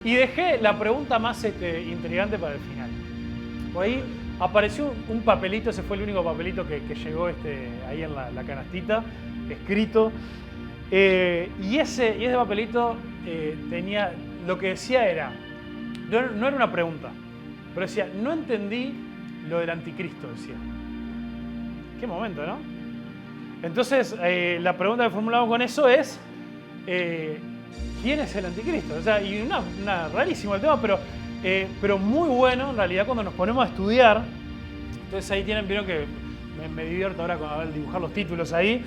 Y dejé la pregunta más intrigante para el final. Por ahí apareció un papelito, ese fue el único papelito que llegó ahí en la canastita, escrito. Y ese papelito tenía, lo que decía era, no era una pregunta, pero decía, no entendí lo del anticristo, decía. Qué momento, ¿no? Entonces, la pregunta que formulamos con eso es, ¿quién es el anticristo? O sea, y rarísimo el tema, pero muy bueno en realidad cuando nos ponemos a estudiar. Entonces ahí vieron que me divierto ahora con dibujar los títulos ahí.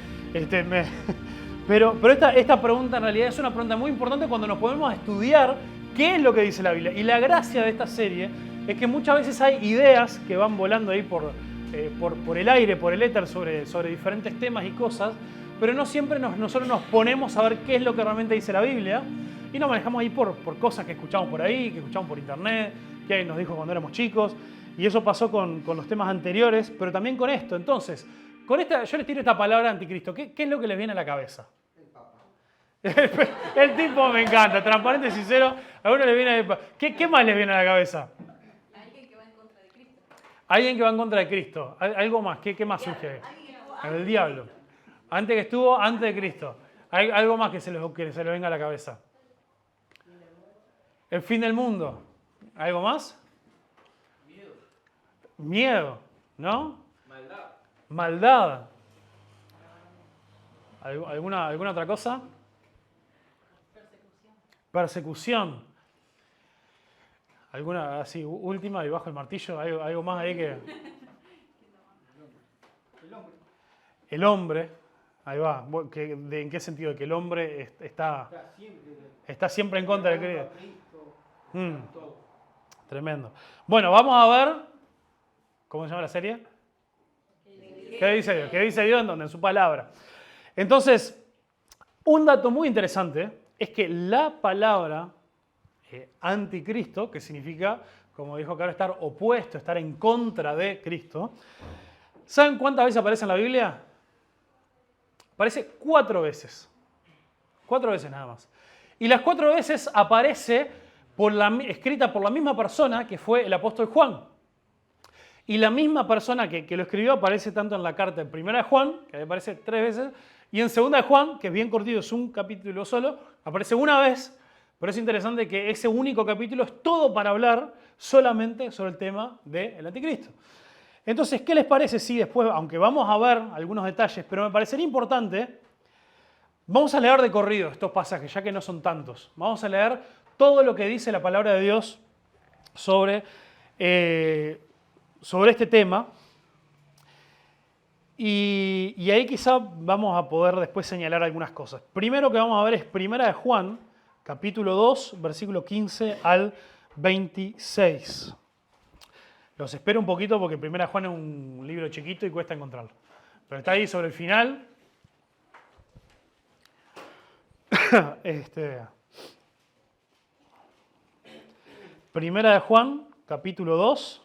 Pero esta pregunta en realidad es una pregunta muy importante cuando nos ponemos a estudiar qué es lo que dice la Biblia. Y la gracia de esta serie es que muchas veces hay ideas que van volando ahí por el aire, por el éter, sobre diferentes temas y cosas, pero no siempre nosotros nos ponemos a ver qué es lo que realmente dice la Biblia y nos manejamos ahí por cosas que escuchamos por ahí, que escuchamos por internet, que alguien nos dijo cuando éramos chicos, y eso pasó con los temas anteriores, pero también con esto. Entonces, yo les tiro esta palabra anticristo. ¿Qué es lo que les viene a la cabeza? El Papa. El tipo me encanta, transparente, sincero. A uno le viene... ¿Qué más les viene a la cabeza? Alguien que va en contra de Cristo. Alguien que va en contra de Cristo. ¿Algo más? ¿Qué más surge? El diablo. Antes que estuvo, antes de Cristo. ¿Hay algo más que se le venga a la cabeza? El fin del mundo. ¿Algo más? Miedo, ¿no? Maldad. ¿Alguna otra cosa? Persecución. ¿Alguna así última y bajo el martillo? ¿Algo más ahí que...? El hombre. Ahí va. ¿En qué sentido? Que el hombre está siempre en contra de Cristo. Tremendo. Bueno, vamos a ver. ¿Cómo se llama la serie? ¿Qué dice Dios? ¿Qué dice Dios en su palabra? Entonces, un dato muy interesante es que la palabra anticristo, que significa, como dijo Caro, estar opuesto, estar en contra de Cristo, ¿saben cuántas veces aparece en la Biblia? Aparece 4 veces. 4 veces nada más. Y las 4 veces aparece escrita por la misma persona que fue el apóstol Juan. Y la misma persona que lo escribió aparece tanto en la carta en Primera de Juan, que aparece 3 veces, y en Segunda de Juan, que es bien cortito, es un capítulo solo, aparece una vez, pero es interesante que ese único capítulo es todo para hablar solamente sobre el tema del anticristo. Entonces, ¿qué les parece si después, aunque vamos a ver algunos detalles, pero me parecería importante, vamos a leer de corrido estos pasajes, ya que no son tantos. Vamos a leer todo lo que dice la palabra de Dios sobre este tema. Y ahí quizá vamos a poder después señalar algunas cosas. Primero que vamos a ver es Primera de Juan, capítulo 2, versículo 15 al 26. Los espero un poquito porque Primera de Juan es un libro chiquito y cuesta encontrarlo. Pero está ahí sobre el final. Primera de Juan, capítulo 2.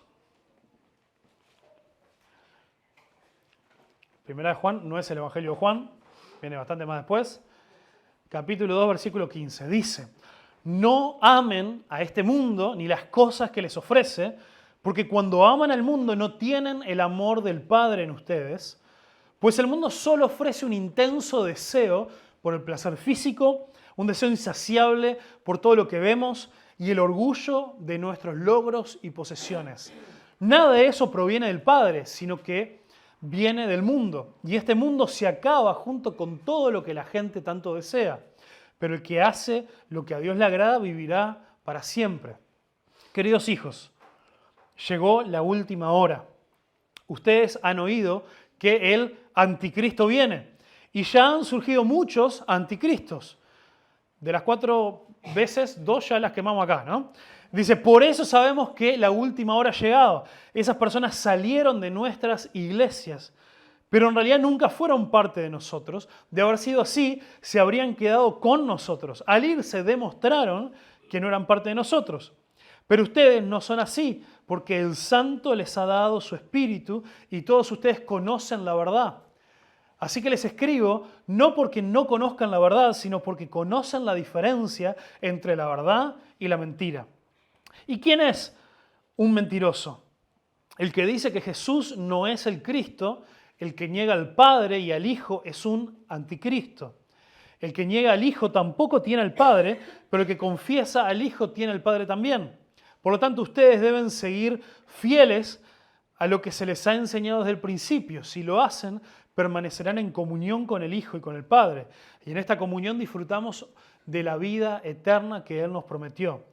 Primera de Juan no es el Evangelio de Juan, viene bastante más después. Capítulo 2, versículo 15. Dice, no amen a este mundo ni las cosas que les ofrece, porque cuando aman al mundo no tienen el amor del Padre en ustedes, pues el mundo solo ofrece un intenso deseo por el placer físico, un deseo insaciable por todo lo que vemos y el orgullo de nuestros logros y posesiones. Nada de eso proviene del Padre, sino que viene del mundo. Y este mundo se acaba junto con todo lo que la gente tanto desea. Pero el que hace lo que a Dios le agrada vivirá para siempre. Queridos hijos, llegó la última hora. Ustedes han oído que el anticristo viene. Y ya han surgido muchos anticristos. De las 4 veces, 2 ya las quemamos acá, ¿no? Dice, por eso sabemos que la última hora ha llegado. Esas personas salieron de nuestras iglesias, pero en realidad nunca fueron parte de nosotros. De haber sido así, se habrían quedado con nosotros. Al irse demostraron que no eran parte de nosotros. Pero ustedes no son así, porque el Santo les ha dado su Espíritu y todos ustedes conocen la verdad. Así que les escribo no porque no conozcan la verdad, sino porque conocen la diferencia entre la verdad y la mentira. ¿Y quién es un mentiroso? El que dice que Jesús no es el Cristo, el que niega al Padre y al Hijo es un anticristo. El que niega al Hijo tampoco tiene al Padre, pero el que confiesa al Hijo tiene al Padre también. Por lo tanto, ustedes deben seguir fieles a lo que se les ha enseñado desde el principio. Si lo hacen, permanecerán en comunión con el Hijo y con el Padre. Y en esta comunión disfrutamos de la vida eterna que Él nos prometió.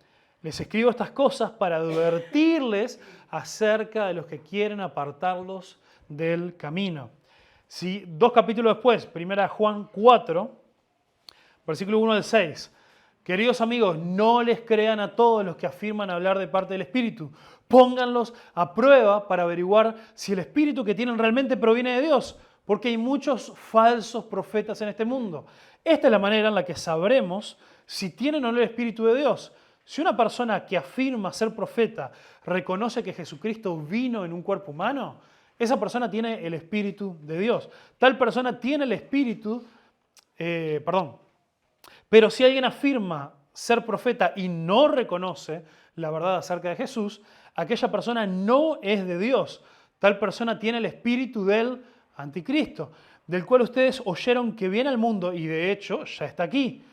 Les escribo estas cosas para advertirles acerca de los que quieren apartarlos del camino. Si 2 capítulos después, 1 Juan 4, versículo 1 al 6. Queridos amigos, no les crean a todos los que afirman hablar de parte del Espíritu. Pónganlos a prueba para averiguar si el Espíritu que tienen realmente proviene de Dios, porque hay muchos falsos profetas en este mundo. Esta es la manera en la que sabremos si tienen o no el Espíritu de Dios. Si una persona que afirma ser profeta reconoce que Jesucristo vino en un cuerpo humano, esa persona tiene el Espíritu de Dios. Tal persona tiene el Espíritu, Pero si alguien afirma ser profeta y no reconoce la verdad acerca de Jesús, aquella persona no es de Dios. Tal persona tiene el espíritu del anticristo, del cual ustedes oyeron que viene al mundo y de hecho ya está aquí.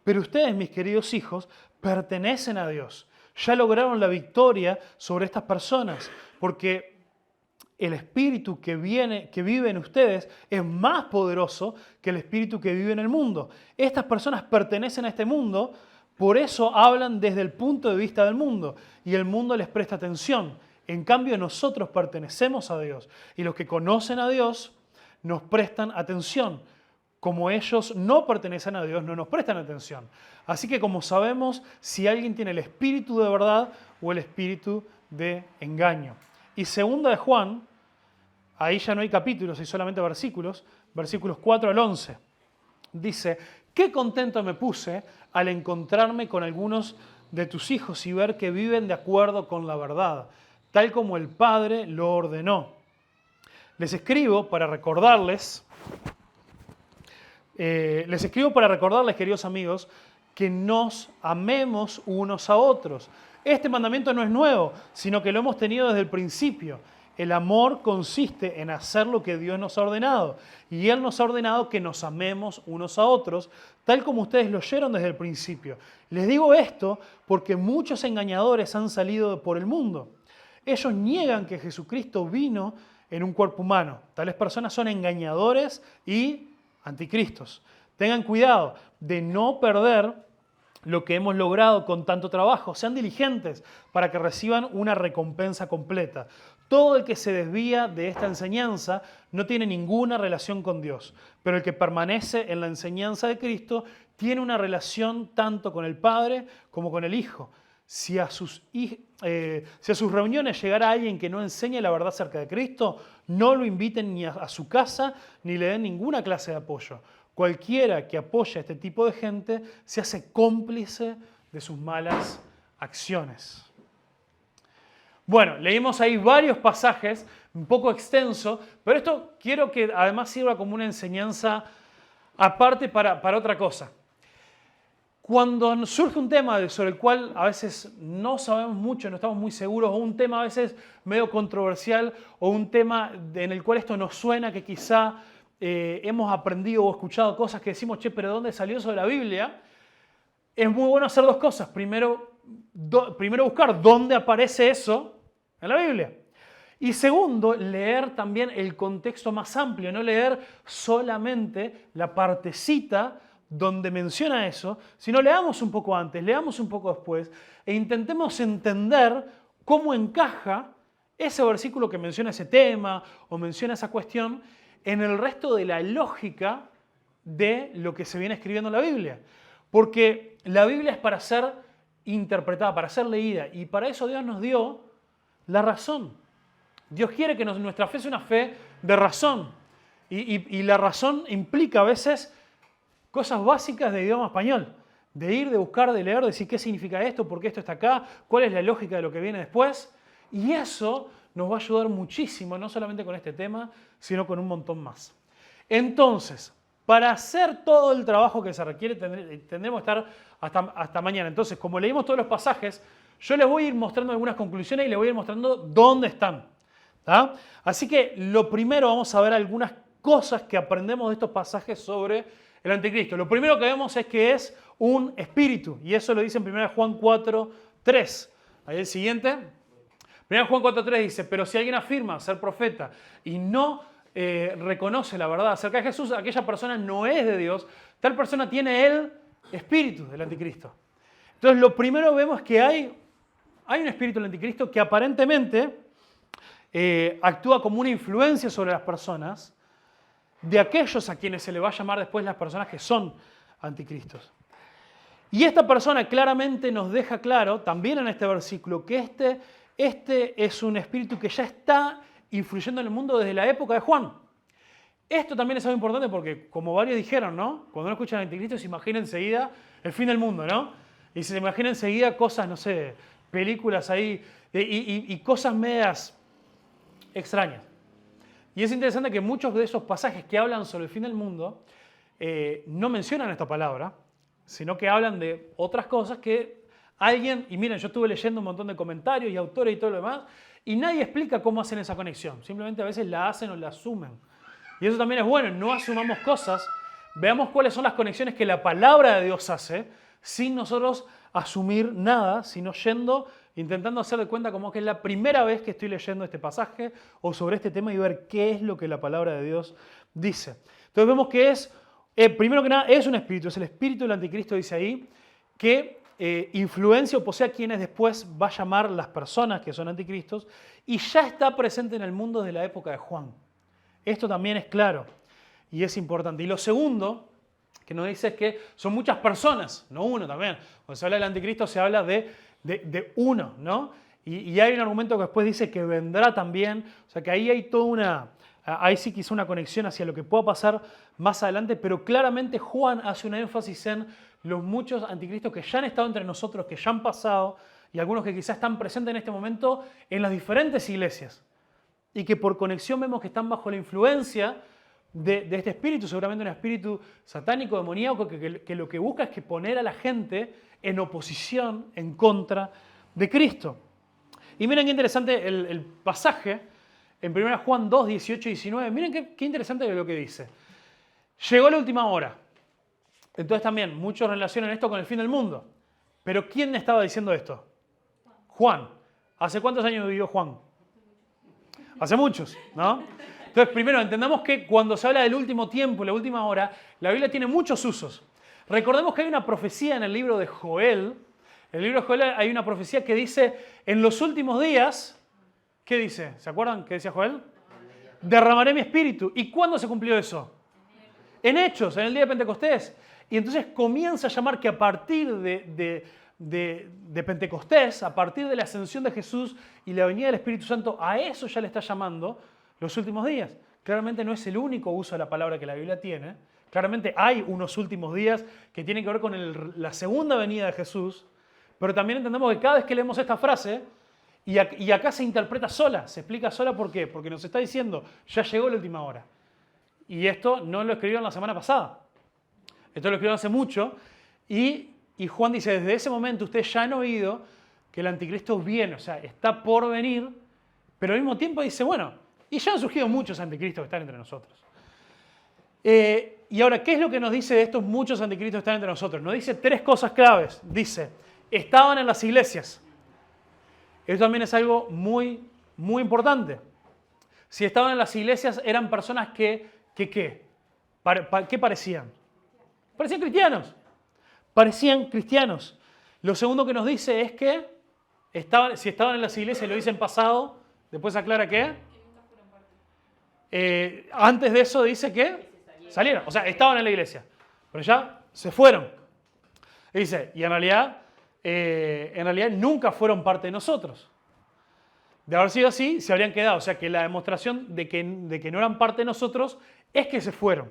Pero ustedes, mis queridos hijos, pertenecen a Dios. Ya lograron la victoria sobre estas personas, porque el espíritu que vive en ustedes es más poderoso que el espíritu que vive en el mundo. Estas personas pertenecen a este mundo, por eso hablan desde el punto de vista del mundo y el mundo les presta atención. En cambio, nosotros pertenecemos a Dios y los que conocen a Dios nos prestan atención. Como ellos no pertenecen a Dios, no nos prestan atención. Así que como sabemos si alguien tiene el espíritu de verdad o el espíritu de engaño. Y 2 de Juan, ahí ya no hay capítulos, hay solamente versículos, versículos 4 al 11. Dice, qué contento me puse al encontrarme con algunos de tus hijos y ver que viven de acuerdo con la verdad, tal como el Padre lo ordenó. Les escribo para recordarles, queridos amigos, que nos amemos unos a otros. Este mandamiento no es nuevo, sino que lo hemos tenido desde el principio. El amor consiste en hacer lo que Dios nos ha ordenado. Y Él nos ha ordenado que nos amemos unos a otros, tal como ustedes lo oyeron desde el principio. Les digo esto porque muchos engañadores han salido por el mundo. Ellos niegan que Jesucristo vino en un cuerpo humano. Tales personas son engañadores y anticristos. Tengan cuidado de no perder lo que hemos logrado con tanto trabajo. Sean diligentes para que reciban una recompensa completa. Todo el que se desvía de esta enseñanza no tiene ninguna relación con Dios, pero el que permanece en la enseñanza de Cristo tiene una relación tanto con el Padre como con el Hijo. Si a sus reuniones llegara alguien que no enseñe la verdad acerca de Cristo, no lo inviten ni a su casa ni le den ninguna clase de apoyo. Cualquiera que apoya a este tipo de gente se hace cómplice de sus malas acciones. Bueno, leímos ahí varios pasajes, un poco extenso, pero esto quiero que además sirva como una enseñanza aparte para otra cosa. Cuando surge un tema sobre el cual a veces no sabemos mucho, no estamos muy seguros, o un tema a veces medio controversial, o un tema en el cual esto nos suena que quizá hemos aprendido o escuchado cosas que decimos, che, pero ¿de dónde salió eso de la Biblia? Es muy bueno hacer dos cosas. Primero buscar dónde aparece eso en la Biblia. Y segundo, leer también el contexto más amplio, no leer solamente la partecita donde menciona eso, sino leamos un poco antes, leamos un poco después e intentemos entender cómo encaja ese versículo que menciona ese tema o menciona esa cuestión en el resto de la lógica de lo que se viene escribiendo en la Biblia. Porque la Biblia es para ser interpretada, para ser leída, y para eso Dios nos dio la razón. Dios quiere que nuestra fe sea una fe de razón. Y la razón implica a veces cosas básicas de idioma español. De ir, de buscar, de leer, de decir qué significa esto, por qué esto está acá, cuál es la lógica de lo que viene después. Y eso nos va a ayudar muchísimo, no solamente con este tema, sino con un montón más. Entonces, para hacer todo el trabajo que se requiere, tendremos que estar hasta mañana. Entonces, como leímos todos los pasajes, yo les voy a ir mostrando algunas conclusiones y les voy a ir mostrando dónde están. ¿Tá? Así que lo primero vamos a ver algunas cosas que aprendemos de estos pasajes sobre el anticristo. Lo primero que vemos es que es un espíritu, y eso lo dice en 1 Juan 4:3. Ahí el siguiente. 1 Juan 4:3 dice, pero si alguien afirma ser profeta y no reconoce la verdad acerca de Jesús, aquella persona no es de Dios, tal persona tiene el espíritu del anticristo. Entonces lo primero vemos que hay un espíritu del anticristo que aparentemente actúa como una influencia sobre las personas de aquellos a quienes se le va a llamar después las personas que son anticristos. Y esta persona claramente nos deja claro, también en este versículo, que este es un espíritu que ya está influyendo en el mundo desde la época de Juan. Esto también es algo importante porque, como varios dijeron, ¿no? Cuando uno escucha al anticristo se imagina enseguida el fin del mundo, ¿no? Y se imagina enseguida cosas, no sé, películas ahí y cosas medias extrañas. Y es interesante que muchos de esos pasajes que hablan sobre el fin del mundo no mencionan esta palabra, sino que hablan de otras cosas que alguien, y miren, yo estuve leyendo un montón de comentarios y autores y todo lo demás, y nadie explica cómo hacen esa conexión. Simplemente a veces la hacen o la asumen. Y eso también es bueno, no asumamos cosas, veamos cuáles son las conexiones que la palabra de Dios hace, sin nosotros asumir nada, sino intentando hacer de cuenta como que es la primera vez que estoy leyendo este pasaje o sobre este tema y ver qué es lo que la palabra de Dios dice. Entonces vemos que primero que nada, es un espíritu, es el espíritu del anticristo, dice ahí, que influencia o posee a quienes después va a llamar las personas que son anticristos y ya está presente en el mundo desde la época de Juan. Esto también es claro y es importante. Y lo segundo que nos dice es que son muchas personas, no uno también. Cuando se habla del anticristo se habla de uno, ¿no? Y hay un argumento que después dice que vendrá también, o sea que ahí hay ahí sí quizá una conexión hacia lo que pueda pasar más adelante, pero claramente Juan hace un énfasis en los muchos anticristos que ya han estado entre nosotros, que ya han pasado, y algunos que quizás están presentes en este momento en las diferentes iglesias, y que por conexión vemos que están bajo la influencia de este espíritu, seguramente un espíritu satánico, demoníaco, que lo que busca es que poner a la gente en oposición, en contra de Cristo. Y miren qué interesante el pasaje en 1 Juan 2, 18 y 19. Miren qué interesante lo que dice. Llegó la última hora. Entonces también muchos relacionan esto con el fin del mundo. Pero ¿quién estaba diciendo esto? Juan. ¿Hace cuántos años vivió Juan? Hace muchos, ¿no? Entonces, primero, entendamos que cuando se habla del último tiempo, la última hora, la Biblia tiene muchos usos. Recordemos que hay una profecía en el libro de Joel. En el libro de Joel hay una profecía que dice, en los últimos días, ¿qué dice? ¿Se acuerdan qué decía Joel? Derramaré mi espíritu. ¿Y cuándo se cumplió eso? En Hechos, en el día de Pentecostés. Y entonces comienza a llamar que a partir de Pentecostés, a partir de la ascensión de Jesús y la venida del Espíritu Santo, a eso ya le está llamando los últimos días. Claramente no es el único uso de la palabra que la Biblia tiene. Claramente hay unos últimos días que tienen que ver con la segunda venida de Jesús, pero también entendemos que cada vez que leemos esta frase, y acá se interpreta sola, se explica sola, ¿por qué? Porque nos está diciendo, ya llegó la última hora. Y esto no lo escribieron la semana pasada. Esto lo escribieron hace mucho. Y Juan dice, desde ese momento ustedes ya han oído que el anticristo viene, o sea, está por venir, pero al mismo tiempo dice, bueno, y ya han surgido muchos anticristos que están entre nosotros. Y ahora, ¿qué es lo que nos dice de estos muchos anticristos que están entre nosotros? Nos dice tres cosas claves. Dice, estaban en las iglesias. Esto también es algo muy, muy importante. Si estaban en las iglesias, eran personas ¿qué parecían? Parecían cristianos. Parecían cristianos. Lo segundo que nos dice es que si estaban en las iglesias, lo dice en pasado, después aclara que antes de eso dice que salieron. O sea, estaban en la iglesia, pero ya se fueron. Y dice, y en realidad nunca fueron parte de nosotros. De haber sido así, se habrían quedado. O sea, que la demostración de que no eran parte de nosotros es que se fueron.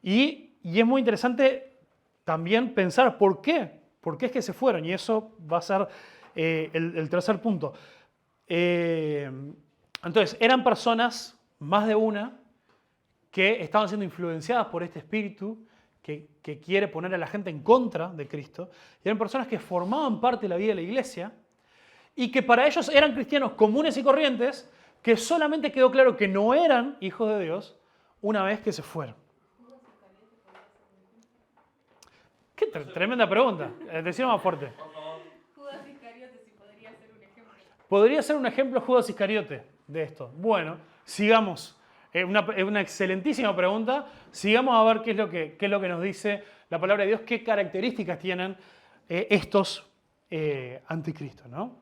Y es muy interesante también pensar por qué. ¿Por qué es que se fueron? Y eso va a ser el tercer punto. Entonces, eran personas, más de una, que estaban siendo influenciadas por este espíritu que quiere poner a la gente en contra de Cristo. Y eran personas que formaban parte de la vida de la iglesia y que para ellos eran cristianos comunes y corrientes, que solamente quedó claro que no eran hijos de Dios una vez que se fueron. Qué tremenda pregunta. Decime más fuerte. Judas Iscariote, si podría ser un ejemplo. ¿Podría ser un ejemplo Judas Iscariote de esto? Bueno, sigamos. Es una excelentísima pregunta. Sigamos a ver qué es lo que nos dice la palabra de Dios, qué características tienen estos anticristos, ¿no?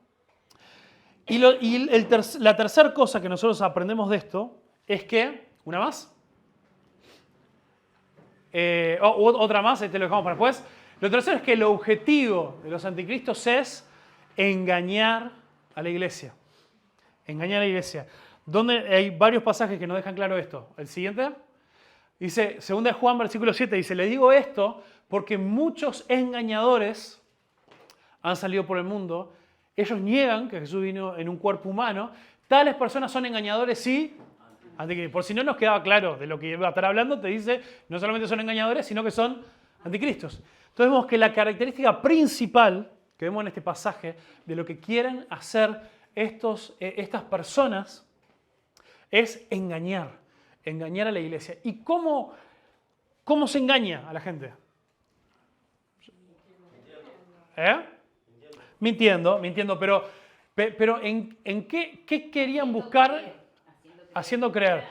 La tercera cosa que nosotros aprendemos de esto es que, ¿una más? Otra más, lo dejamos para después. Lo tercero es que el objetivo de los anticristos es engañar a la iglesia. Engañar a la iglesia. Donde hay varios pasajes que nos dejan claro esto. El siguiente dice, 2 Juan versículo 7, dice, le digo esto porque muchos engañadores han salido por el mundo. Ellos niegan que Jesús vino en un cuerpo humano. Tales personas son engañadores y anticristos. Por si no nos quedaba claro de lo que iba a estar hablando, te dice, no solamente son engañadores, sino que son anticristos. Entonces vemos que la característica principal que vemos en este pasaje de lo que quieren hacer estas personas es engañar a la iglesia. ¿Y cómo se engaña a la gente? Mintiendo, pero ¿en qué querían buscar? Haciendo creer.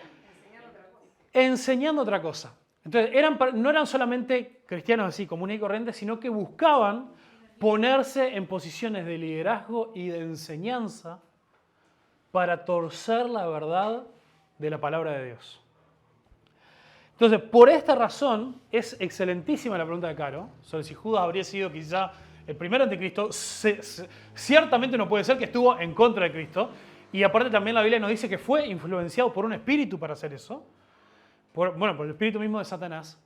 Enseñando otra cosa. Entonces, no eran solamente cristianos así, comunes y corrientes, sino que buscaban ponerse en posiciones de liderazgo y de enseñanza para torcer la verdad de la palabra de Dios. Entonces, por esta razón, es excelentísima la pregunta de Caro sobre si Judas habría sido quizá el primer anticristo. Ciertamente no puede ser que estuvo en contra de Cristo. Y aparte también la Biblia nos dice que fue influenciado por un espíritu para hacer eso. Por el espíritu mismo de Satanás.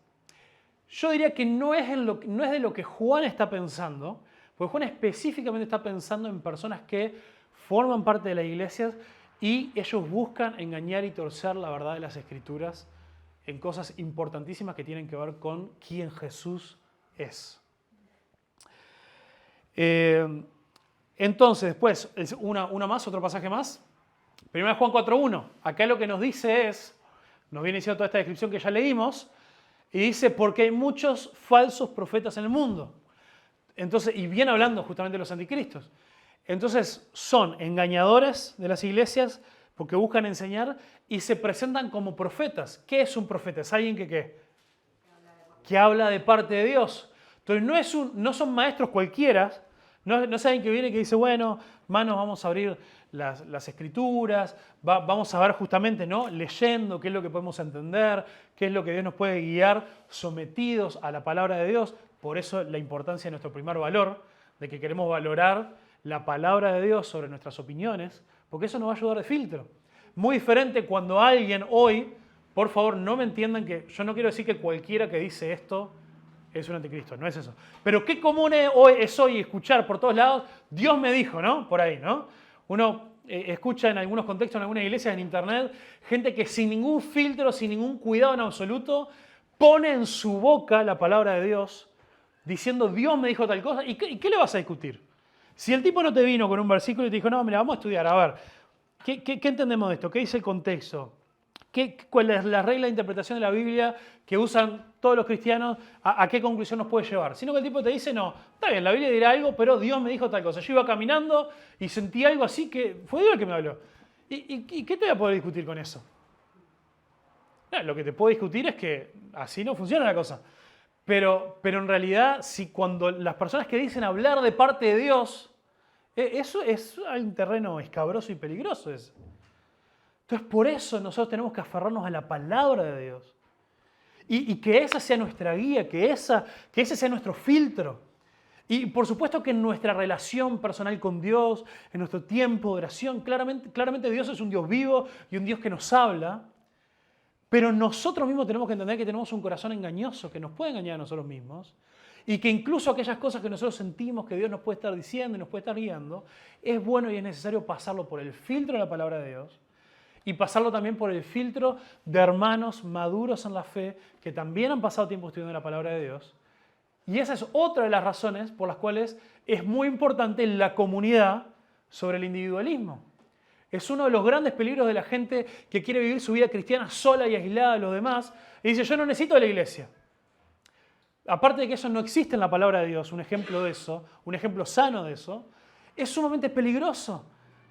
Yo diría que no es de lo que Juan está pensando, porque Juan específicamente está pensando en personas que forman parte de la iglesia y ellos buscan engañar y torcer la verdad de las Escrituras en cosas importantísimas que tienen que ver con quién Jesús es. Entonces, después, una más, otro pasaje más. 1 Juan 4.1. Acá lo que nos dice nos viene diciendo toda esta descripción que ya leímos, y dice, porque hay muchos falsos profetas en el mundo. Entonces, y viene hablando justamente de los anticristos. Entonces, son engañadores de las iglesias porque buscan enseñar y se presentan como profetas. ¿Qué es un profeta? Es alguien que habla de parte de Dios. Entonces, no son maestros cualquiera. No es alguien que viene y que dice, bueno, hermanos, vamos a abrir las escrituras, vamos a ver justamente, ¿no? Leyendo qué es lo que podemos entender, qué es lo que Dios nos puede guiar, sometidos a la palabra de Dios. Por eso la importancia de nuestro primer valor, de que queremos valorar la palabra de Dios sobre nuestras opiniones, porque eso nos va a ayudar de filtro. Muy diferente cuando alguien hoy, por favor, no me entiendan que yo no quiero decir que cualquiera que dice esto es un anticristo, no es eso. Pero qué común es hoy escuchar por todos lados, Dios me dijo, ¿no? Por ahí, ¿no? Uno escucha en algunos contextos, en algunas iglesias, en internet, gente que sin ningún filtro, sin ningún cuidado en absoluto, pone en su boca la palabra de Dios, diciendo Dios me dijo tal cosa. ¿Y qué le vas a discutir? Si el tipo no te vino con un versículo y te dijo, no, mira, vamos a estudiar, a ver, ¿qué entendemos de esto? ¿Qué dice el contexto? ¿Cuál es la regla de interpretación de la Biblia que usan todos los cristianos? ¿A qué conclusión nos puede llevar? Sino que el tipo te dice, no, está bien, la Biblia dirá algo, pero Dios me dijo tal cosa. Yo iba caminando y sentí algo así que fue Dios el que me habló. ¿Y qué te voy a poder discutir con eso? No, lo que te puedo discutir es que así no funciona la cosa. Pero en realidad, si cuando las personas que dicen hablar de parte de Dios, eso es un terreno escabroso y peligroso. Entonces, por eso nosotros tenemos que aferrarnos a la palabra de Dios. Y que esa sea nuestra guía, que ese sea nuestro filtro. Y por supuesto que en nuestra relación personal con Dios, en nuestro tiempo de oración, claramente Dios es un Dios vivo y un Dios que nos habla. Pero nosotros mismos tenemos que entender que tenemos un corazón engañoso, que nos puede engañar a nosotros mismos. Y que incluso aquellas cosas que nosotros sentimos que Dios nos puede estar diciendo y nos puede estar guiando, es bueno y es necesario pasarlo por el filtro de la palabra de Dios. y pasarlo también por el filtro de hermanos maduros en la fe que también han pasado tiempo estudiando la palabra de Dios. Y esa es otra de las razones por las cuales es muy importante la comunidad sobre el individualismo. Es uno de los grandes peligros de la gente que quiere vivir su vida cristiana sola y aislada de los demás y dice, yo no necesito de la iglesia. Aparte de que eso no existe en la palabra de Dios, un ejemplo de eso, un ejemplo sano de eso, es sumamente peligroso.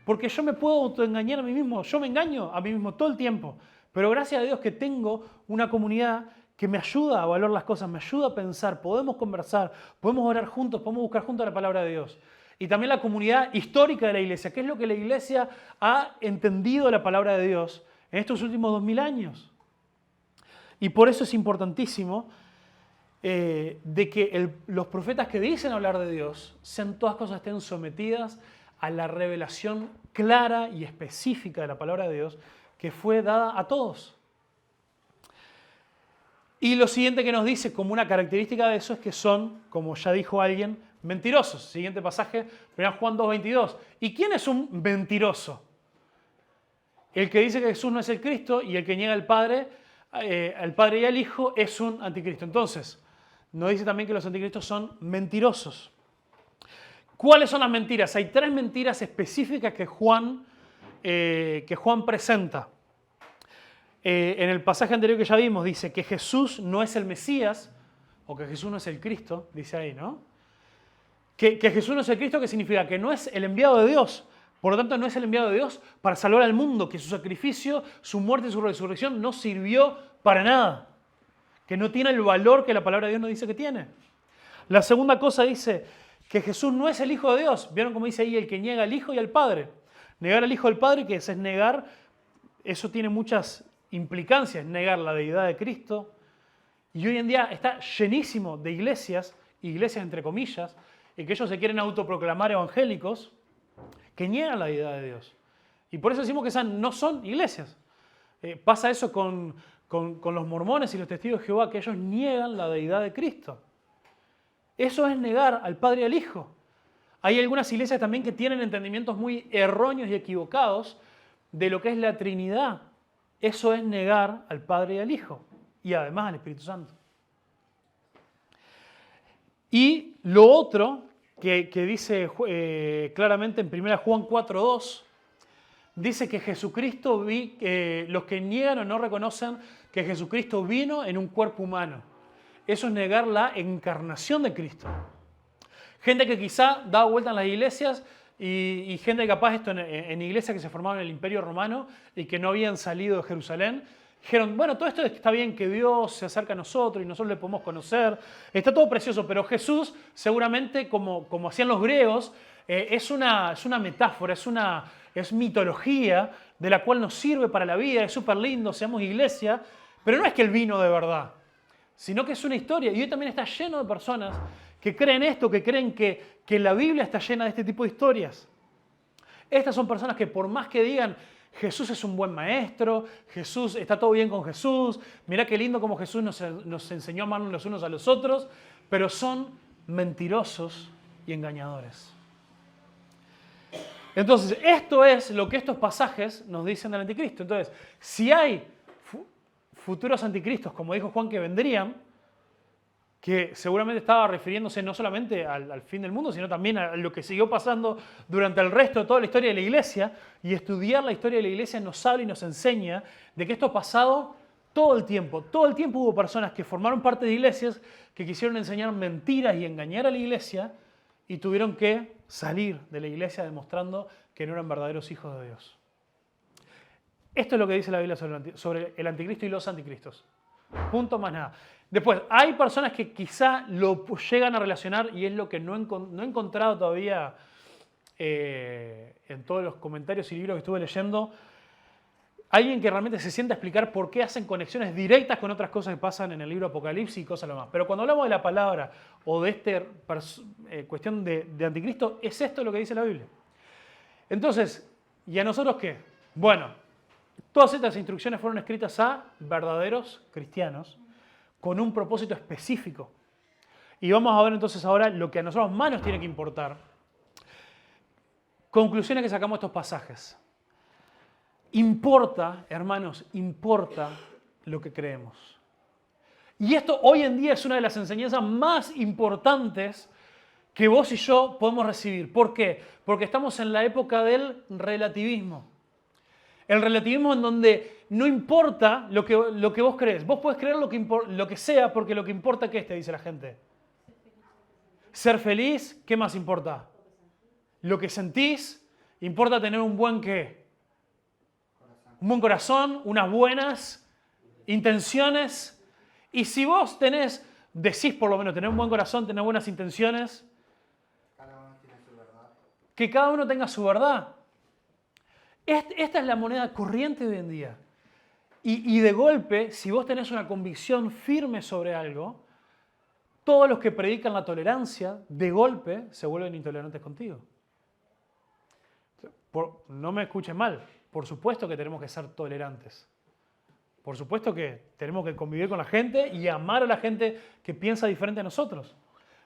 Porque yo me puedo autoengañar a mí mismo, yo me engaño a mí mismo todo el tiempo. Pero gracias a Dios que tengo una comunidad que me ayuda a valorar las cosas, me ayuda a pensar, podemos conversar, podemos orar juntos, podemos buscar juntos la palabra de Dios. Y también la comunidad histórica de la iglesia, que es lo que la iglesia ha entendido de la palabra de Dios en estos últimos 2000 años. Y por eso es importantísimo de que los profetas que dicen hablar de Dios, sean todas cosas estén sometidas a la revelación clara y específica de la palabra de Dios que fue dada a todos. Y lo siguiente que nos dice como una característica de eso es que son, como ya dijo alguien, mentirosos. Siguiente pasaje, 1 Juan 2:22. ¿Y quién es un mentiroso? El que dice que Jesús no es el Cristo y el que niega al Padre y al Hijo es un anticristo. Entonces, nos dice también que los anticristos son mentirosos. ¿Cuáles son las mentiras? Hay 3 mentiras específicas que Juan presenta. En el pasaje anterior que ya vimos dice que Jesús no es el Mesías o que Jesús no es el Cristo, dice ahí, ¿no? Que Jesús no es el Cristo, ¿qué significa? Que no es el enviado de Dios. Por lo tanto, no es el enviado de Dios para salvar al mundo, que su sacrificio, su muerte y su resurrección no sirvió para nada. Que no tiene el valor que la palabra de Dios nos dice que tiene. La segunda cosa dice que Jesús no es el Hijo de Dios. ¿Vieron cómo dice ahí el que niega al Hijo y al Padre? Negar al Hijo y al Padre, que es negar, eso tiene muchas implicancias, negar la deidad de Cristo. Y hoy en día está llenísimo de iglesias entre comillas, y que ellos se quieren autoproclamar evangélicos, que niegan la deidad de Dios. Y por eso decimos que esas no son iglesias. Pasa eso con los mormones y los testigos de Jehová, que ellos niegan la deidad de Cristo. Eso es negar al Padre y al Hijo. Hay algunas iglesias también que tienen entendimientos muy erróneos y equivocados de lo que es la Trinidad. Eso es negar al Padre y al Hijo, y además al Espíritu Santo. Y lo otro que dice claramente en 1 Juan 4:2, dice que Jesucristo, los que niegan o no reconocen que Jesucristo vino en un cuerpo humano. Eso es negar la encarnación de Cristo. Gente que quizá daba vuelta en las iglesias y gente capaz esto en iglesias que se formaron en el Imperio Romano y que no habían salido de Jerusalén, dijeron, bueno, todo esto está bien que Dios se acerca a nosotros y nosotros le podemos conocer, está todo precioso, pero Jesús seguramente, como hacían los griegos, es una metáfora, es mitología de la cual nos sirve para la vida, es súper lindo, seamos iglesia, pero no es que Él vino de verdad, sino que es una historia. Y hoy también está lleno de personas que creen esto, que creen que la Biblia está llena de este tipo de historias. Estas son personas que por más que digan, Jesús es un buen maestro, Jesús, está todo bien con Jesús, mirá qué lindo como Jesús nos enseñó a amarnos los unos a los otros, pero son mentirosos y engañadores. Entonces, esto es lo que estos pasajes nos dicen del anticristo. Entonces, si hay futuros anticristos, como dijo Juan, que vendrían, que seguramente estaba refiriéndose no solamente al fin del mundo, sino también a lo que siguió pasando durante el resto de toda la historia de la iglesia, y estudiar la historia de la iglesia nos habla y nos enseña de que esto ha pasado todo el tiempo. Todo el tiempo hubo personas que formaron parte de iglesias que quisieron enseñar mentiras y engañar a la iglesia y tuvieron que salir de la iglesia demostrando que no eran verdaderos hijos de Dios. Esto es lo que dice la Biblia sobre el anticristo y los anticristos. Punto, más nada. Después, hay personas que quizá lo llegan a relacionar, y es lo que no he encontrado todavía en todos los comentarios y libros que estuve leyendo, alguien que realmente se sienta a explicar por qué hacen conexiones directas con otras cosas que pasan en el libro Apocalipsis y cosas lo más. Pero cuando hablamos de la palabra o de esta cuestión de anticristo, es esto lo que dice la Biblia. Entonces, ¿y a nosotros qué? Bueno, todas estas instrucciones fueron escritas a verdaderos cristianos con un propósito específico. Y vamos a ver entonces ahora lo que a nosotros más nos tiene que importar. Conclusiones que sacamos de estos pasajes. Importa, hermanos, importa lo que creemos. Y esto hoy en día es una de las enseñanzas más importantes que vos y yo podemos recibir. ¿Por qué? Porque estamos en la época del relativismo. El relativismo en donde no importa lo que vos crees. Vos podés creer lo que sea porque lo que importa ¿qué es? Te dice la gente. Ser feliz, ¿qué más importa? Lo que sentís, importa tener un buen ¿qué? Un buen corazón, unas buenas intenciones. Y si vos decís por lo menos tener un buen corazón, tener buenas intenciones, que cada uno tenga su verdad. Esta es la moneda corriente de hoy en día. Y de golpe, si vos tenés una convicción firme sobre algo, todos los que predican la tolerancia, de golpe, se vuelven intolerantes contigo. No me escuchen mal, por supuesto que tenemos que ser tolerantes. Por supuesto que tenemos que convivir con la gente y amar a la gente que piensa diferente a nosotros.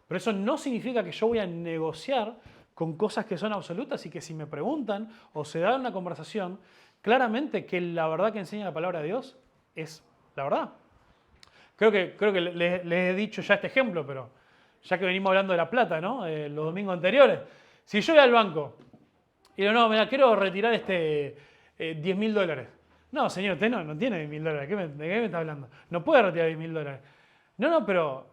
Pero eso no significa que yo voy a negociar con cosas que son absolutas y que si me preguntan o se da una conversación, claramente que la verdad que enseña la palabra de Dios es la verdad. Creo que les he dicho ya este ejemplo, pero ya que venimos hablando de la plata, ¿no? Los domingos anteriores. Si yo voy al banco y digo, no, mira, quiero retirar $10.000. No, señor, usted no tiene $10.000. ¿De qué me está hablando? No puede retirar $10.000. No, pero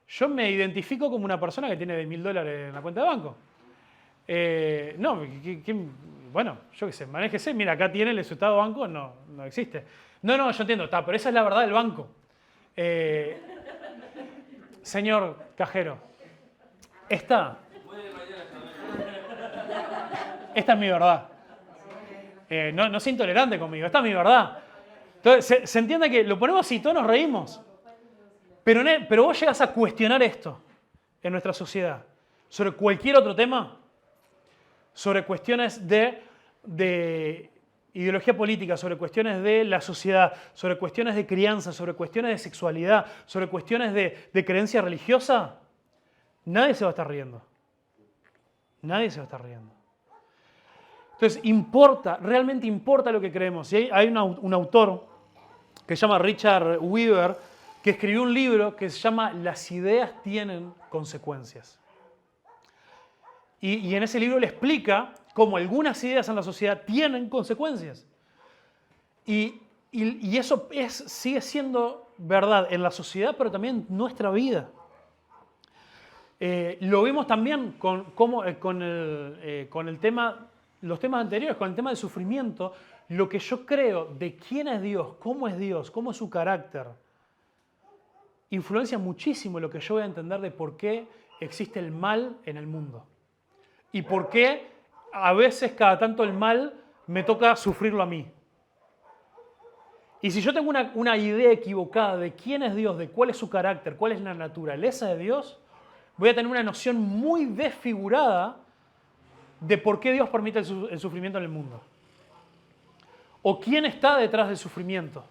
yo me identifico como una persona que tiene $10.000 en la cuenta de banco. Bueno, yo qué sé, manéjese. Mira, acá tiene el estado de banco, no existe. No, yo entiendo, pero esa es la verdad del banco. Señor cajero, esta es mi verdad. No sea intolerante conmigo, esta es mi verdad. Entonces, se entiende que lo ponemos así, todos nos reímos. Pero vos llegas a cuestionar esto en nuestra sociedad, sobre cualquier otro tema, sobre cuestiones de ideología política, sobre cuestiones de la sociedad, sobre cuestiones de crianza, sobre cuestiones de sexualidad, sobre cuestiones de creencia religiosa, nadie se va a estar riendo. Nadie se va a estar riendo. Entonces, realmente importa lo que creemos. Y hay un autor que se llama Richard Weaver, que escribió un libro que se llama Las ideas tienen consecuencias. Y en ese libro le explica cómo algunas ideas en la sociedad tienen consecuencias. Y eso sigue siendo verdad en la sociedad, pero también en nuestra vida. Lo vimos también con los temas anteriores, con el tema del sufrimiento. Lo que yo creo de quién es Dios, cómo es su carácter, influencia muchísimo lo que yo voy a entender de por qué existe el mal en el mundo. Y por qué a veces cada tanto el mal me toca sufrirlo a mí. Y si yo tengo una idea equivocada de quién es Dios, de cuál es su carácter, cuál es la naturaleza de Dios, voy a tener una noción muy desfigurada de por qué Dios permite el sufrimiento en el mundo. O quién está detrás del sufrimiento.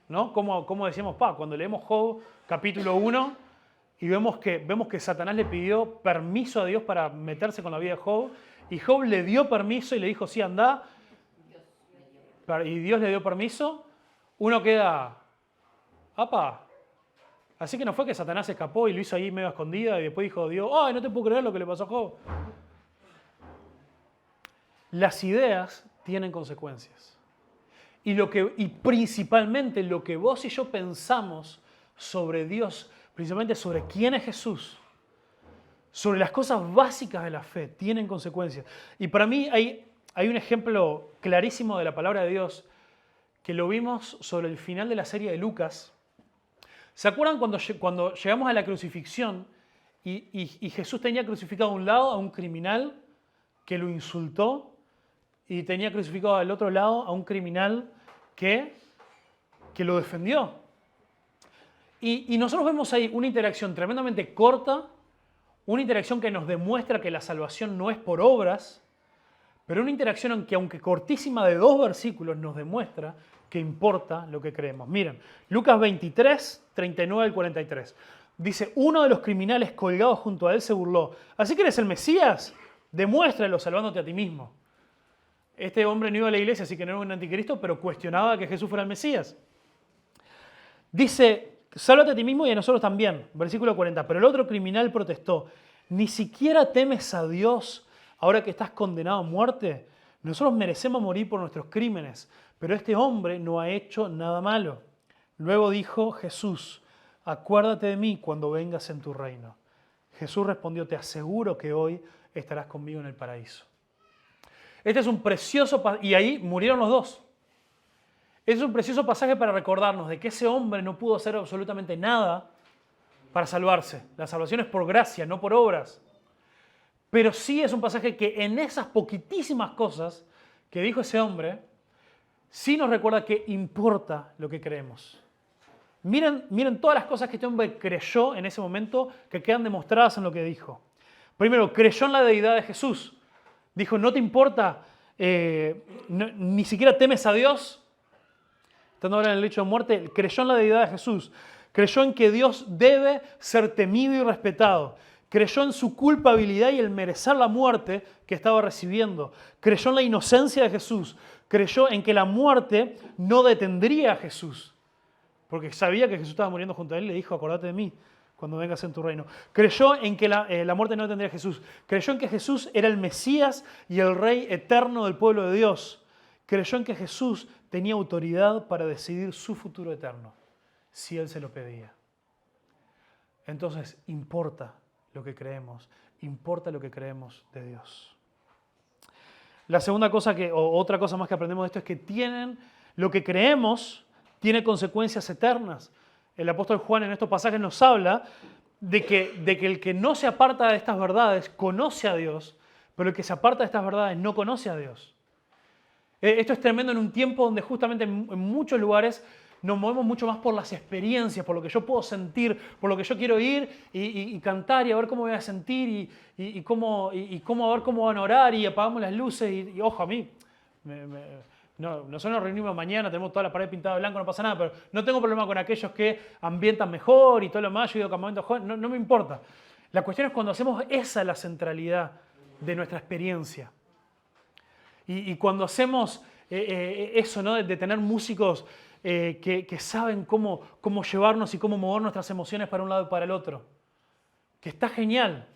¿No? Como decíamos, cuando leemos Job capítulo 1 y vemos que Satanás le pidió permiso a Dios para meterse con la vida de Job, y Job le dio permiso y le dijo, sí, anda, y Dios le dio permiso, uno queda, así que no fue que Satanás escapó y lo hizo ahí medio escondida y después dijo Dios, ay, no te puedo creer lo que le pasó a Job. Las ideas tienen consecuencias. Y principalmente lo que vos y yo pensamos sobre Dios, principalmente sobre quién es Jesús, sobre las cosas básicas de la fe, tienen consecuencias. Y para mí hay un ejemplo clarísimo de la palabra de Dios que lo vimos sobre el final de la serie de Lucas. ¿Se acuerdan cuando llegamos a la crucifixión y Jesús tenía crucificado a un lado a un criminal que lo insultó? Y tenía crucificado al otro lado a un criminal que lo defendió. Y nosotros vemos ahí una interacción tremendamente corta, una interacción que nos demuestra que la salvación no es por obras, pero una interacción en que, aunque cortísima, de 2 versículos, nos demuestra que importa lo que creemos. Miren, Lucas 23, 39 al 43. Dice, uno de los criminales colgados junto a él se burló. ¿Así que eres el Mesías? Demuéstralo salvándote a ti mismo. Este hombre no iba a la iglesia, así que no era un anticristo, pero cuestionaba que Jesús fuera el Mesías. Dice, sálvate a ti mismo y a nosotros también. Versículo 40. Pero el otro criminal protestó, ¿ni siquiera temes a Dios ahora que estás condenado a muerte? Nosotros merecemos morir por nuestros crímenes, pero este hombre no ha hecho nada malo. Luego dijo Jesús, acuérdate de mí cuando vengas en tu reino. Jesús respondió, te aseguro que hoy estarás conmigo en el paraíso. Este es un precioso pasaje, y ahí murieron los dos. Este es un precioso pasaje para recordarnos de que ese hombre no pudo hacer absolutamente nada para salvarse. La salvación es por gracia, no por obras. Pero sí es un pasaje que en esas poquitísimas cosas que dijo ese hombre, sí nos recuerda que importa lo que creemos. Miren todas las cosas que este hombre creyó en ese momento que quedan demostradas en lo que dijo. Primero, creyó en la deidad de Jesús. Dijo, no te importa, ni siquiera temes a Dios. Estando ahora en el lecho de muerte, creyó en la deidad de Jesús. Creyó en que Dios debe ser temido y respetado. Creyó en su culpabilidad y el merecer la muerte que estaba recibiendo. Creyó en la inocencia de Jesús. Creyó en que la muerte no detendría a Jesús. Porque sabía que Jesús estaba muriendo junto a él y le dijo, acordate de mí cuando vengas en tu reino. Creyó en que la muerte no detendría a Jesús. Creyó en que Jesús era el Mesías y el Rey eterno del pueblo de Dios. Creyó en que Jesús tenía autoridad para decidir su futuro eterno, si Él se lo pedía. Entonces, importa lo que creemos, importa lo que creemos de Dios. La segunda cosa o otra cosa más que aprendemos de esto es que lo que creemos tiene consecuencias eternas. El apóstol Juan en estos pasajes nos habla de que el que no se aparta de estas verdades conoce a Dios, pero el que se aparta de estas verdades no conoce a Dios. Esto es tremendo en un tiempo donde justamente en muchos lugares nos movemos mucho más por las experiencias, por lo que yo puedo sentir, por lo que yo quiero ir y cantar y a ver cómo voy a sentir y cómo a ver cómo van a orar y apagamos las luces y ojo, a mí, nosotros nos reunimos mañana, tenemos toda la pared pintada de blanco, no pasa nada, pero no tengo problema con aquellos que ambientan mejor y todo lo más, yo he ido a campamentos jóvenes, no me importa. La cuestión es cuando hacemos esa la centralidad de nuestra experiencia. Y cuando hacemos eso, ¿no? de tener músicos que saben cómo llevarnos y cómo mover nuestras emociones para un lado y para el otro. Que está genial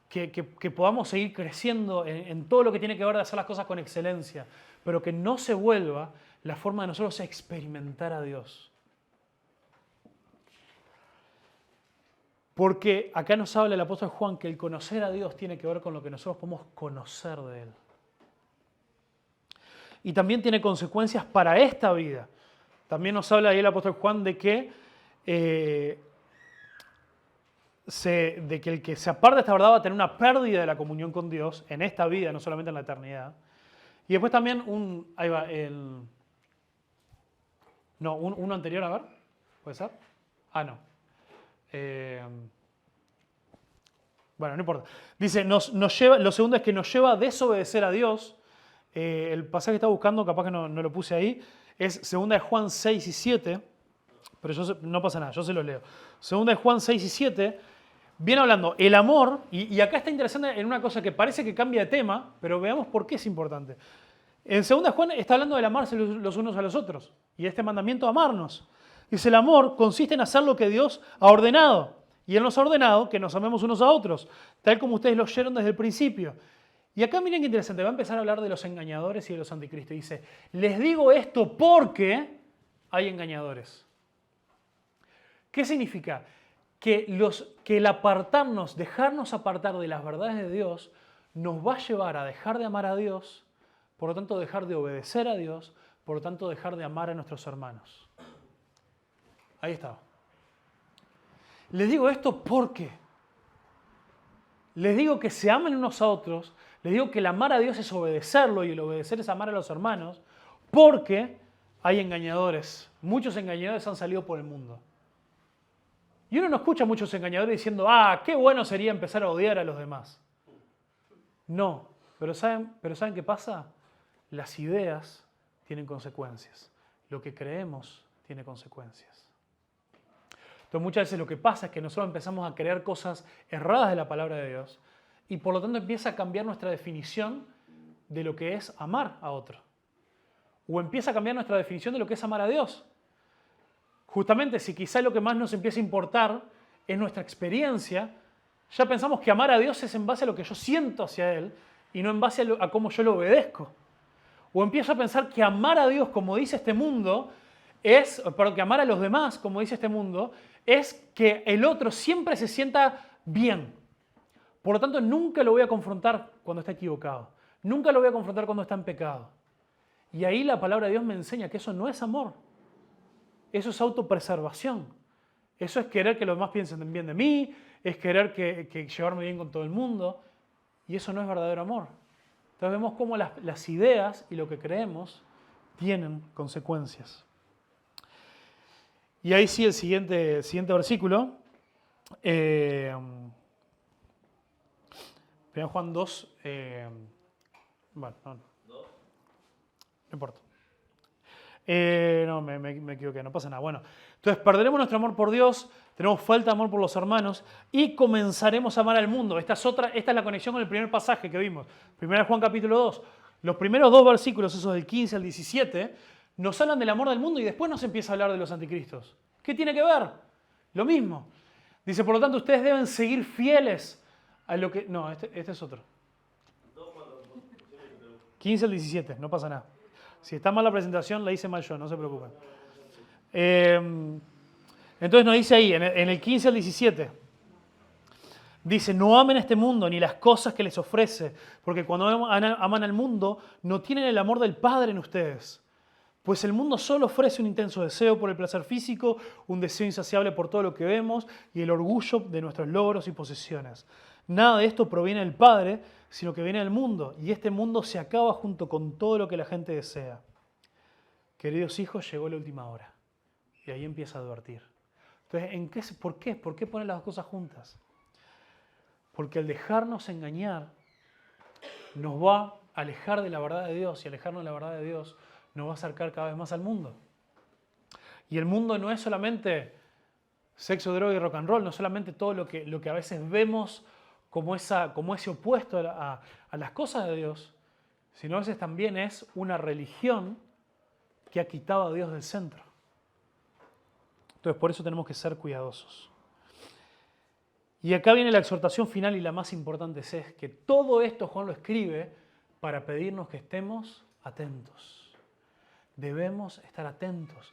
que podamos seguir creciendo en todo lo que tiene que ver de hacer las cosas con excelencia, pero que no se vuelva la forma de nosotros experimentar a Dios. Porque acá nos habla el apóstol Juan que el conocer a Dios tiene que ver con lo que nosotros podemos conocer de Él. Y también tiene consecuencias para esta vida. También nos habla ahí el apóstol Juan de que el que se aparta de esta verdad va a tener una pérdida de la comunión con Dios en esta vida, no solamente en la eternidad. Y después también ahí va, uno anterior, a ver, ¿puede ser? Ah, no. Bueno, no importa. Dice, lo segundo es que nos lleva a desobedecer a Dios. El pasaje que estaba buscando, capaz que no lo puse ahí, es 2 de Juan 6 y 7, pero no pasa nada, yo se los leo. 2 de Juan 6 y 7, viene hablando el amor, y acá está interesante en una cosa que parece que cambia de tema, pero veamos por qué es importante. En 2 de Juan está hablando del amarse los unos a los otros, y este mandamiento amarnos. Dice, el amor consiste en hacer lo que Dios ha ordenado, y Él nos ha ordenado que nos amemos unos a otros, tal como ustedes lo oyeron desde el principio. Y acá miren qué interesante, va a empezar a hablar de los engañadores y de los anticristos. Dice, les digo esto porque hay engañadores. ¿Qué significa? Que el apartarnos, dejarnos apartar de las verdades de Dios, nos va a llevar a dejar de amar a Dios, por lo tanto dejar de obedecer a Dios, por lo tanto dejar de amar a nuestros hermanos. Ahí está. Les digo esto porque les digo que se amen unos a otros. Les digo que el amar a Dios es obedecerlo y el obedecer es amar a los hermanos, porque hay engañadores. Muchos engañadores han salido por el mundo. Y uno no escucha a muchos engañadores diciendo, qué bueno sería empezar a odiar a los demás. No, pero ¿saben qué pasa? Las ideas tienen consecuencias. Lo que creemos tiene consecuencias. Entonces muchas veces lo que pasa es que nosotros empezamos a creer cosas erradas de la palabra de Dios y por lo tanto empieza a cambiar nuestra definición de lo que es amar a otro. O empieza a cambiar nuestra definición de lo que es amar a Dios. Justamente si quizá lo que más nos empieza a importar es nuestra experiencia, ya pensamos que amar a Dios es en base a lo que yo siento hacia Él y no en base a cómo yo lo obedezco. O empiezo a pensar que amar a Dios, como dice este mundo, que amar a los demás, como dice este mundo, es que el otro siempre se sienta bien. Por lo tanto, nunca lo voy a confrontar cuando está equivocado. Nunca lo voy a confrontar cuando está en pecado. Y ahí la palabra de Dios me enseña que eso no es amor. Eso es autopreservación. Eso es querer que los demás piensen bien de mí, es querer que llevarme bien con todo el mundo. Y eso no es verdadero amor. Entonces vemos cómo las ideas y lo que creemos tienen consecuencias. Y ahí sí el siguiente versículo. 1 Juan 2. Bueno, no importa. No, me equivoqué, no pasa nada. Bueno, entonces perderemos nuestro amor por Dios, tenemos falta de amor por los hermanos y comenzaremos a amar al mundo. Esta es la conexión con el primer pasaje que vimos. 1 Juan capítulo 2. Los primeros dos versículos, esos del 15 al 17, nos hablan del amor del mundo y después nos empieza a hablar de los anticristos. ¿Qué tiene que ver? Lo mismo. Dice, por lo tanto, ustedes deben seguir fieles a lo que... No, este es otro. 15 al 17, no pasa nada. Si está mal la presentación, la hice mal yo, no se preocupen. Entonces nos dice ahí, en el 15 al 17, dice, no amen este mundo ni las cosas que les ofrece, porque cuando aman al mundo, no tienen el amor del Padre en ustedes. Pues el mundo solo ofrece un intenso deseo por el placer físico, un deseo insaciable por todo lo que vemos y el orgullo de nuestros logros y posesiones. Nada de esto proviene del Padre, sino que viene del mundo, y este mundo se acaba junto con todo lo que la gente desea. Queridos hijos, llegó la última hora. Y ahí empieza a advertir. Entonces, ¿por qué? ¿Por qué poner las dos cosas juntas? Porque al dejarnos engañar, nos va a alejar de la verdad de Dios, y alejarnos de la verdad de Dios nos va a acercar cada vez más al mundo. Y el mundo no es solamente sexo, droga y rock and roll, no solamente todo lo que a veces vemos como ese opuesto a las cosas de Dios, sino a veces también es una religión que ha quitado a Dios del centro. Entonces por eso tenemos que ser cuidadosos. Y acá viene la exhortación final y la más importante es que todo esto Juan lo escribe para pedirnos que estemos atentos. Debemos estar atentos.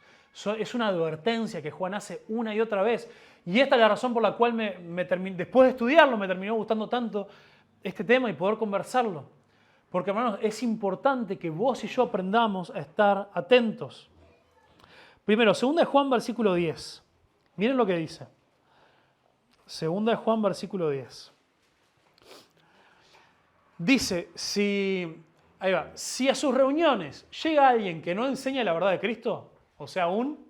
Es una advertencia que Juan hace una y otra vez. Y esta es la razón por la cual después de estudiarlo me terminó gustando tanto este tema y poder conversarlo. Porque, hermanos, es importante que vos y yo aprendamos a estar atentos. Primero, 2 Juan, versículo 10. Miren lo que dice. 2 Juan, versículo 10. Dice, si a sus reuniones llega alguien que no enseña la verdad de Cristo, o sea, un